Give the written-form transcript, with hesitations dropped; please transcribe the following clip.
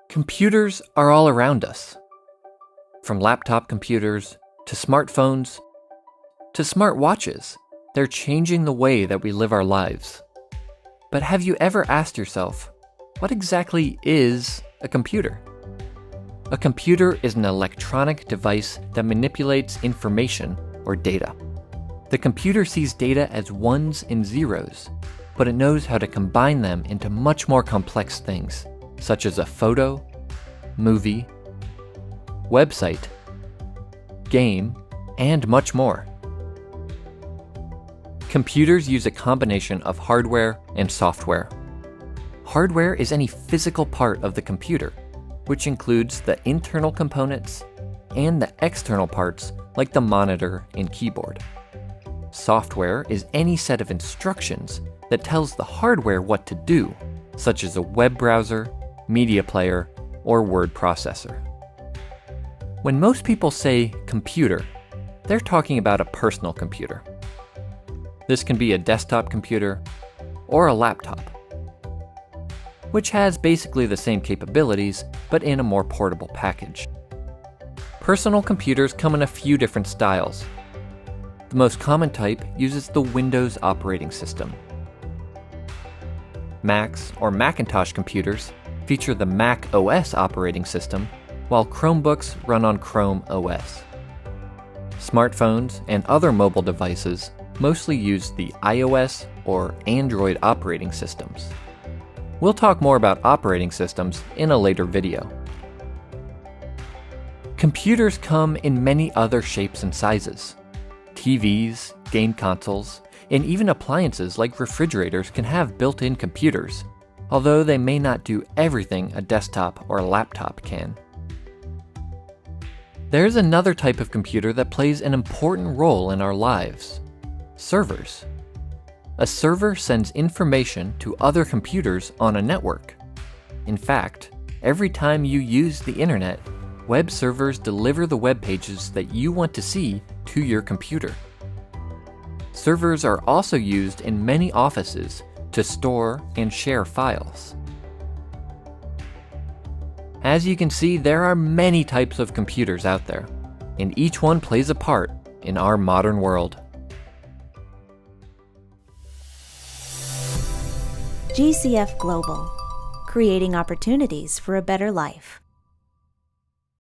Computers are all around us. From laptop computers, to smartphones, to smartwatches, they're changing the way that we live our lives. But have you ever asked yourself, what exactly is a computer? A computer is an electronic device that manipulates information or data. The computer sees data as ones and zeros, but it knows how to combine them into much more complex things, such as a photo, movie, website, game, and much more. Computers use a combination of hardware and software. Hardware is any physical part of the computer, which includes the internal components and the external parts like the monitor and keyboard. Software is any set of instructions that tells the hardware what to do, such as a web browser, media player, or word processor. When most people say computer, they're talking about a personal computer. This can be a desktop computer or a laptop, which has basically the same capabilities, but in a more portable package. Personal computers come in a few different styles. The most common type uses the Windows operating system. Macs or Macintosh computers feature the Mac OS operating system, while Chromebooks run on Chrome OS. Smartphones and other mobile devices mostly use the iOS or Android operating systems. We'll talk more about operating systems in a later video. Computers come in many other shapes and sizes. TVs, game consoles, and even appliances like refrigerators can have built-in computers, although they may not do everything a desktop or a laptop can. There's another type of computer that plays an important role in our lives: servers. A server sends information to other computers on a network. In fact, every time you use the internet, web servers deliver the web pages that you want to see to your computer. Servers are also used in many offices to store and share files. As you can see, there are many types of computers out there, and each one plays a part in our modern world. GCF Global, creating opportunities for a better life.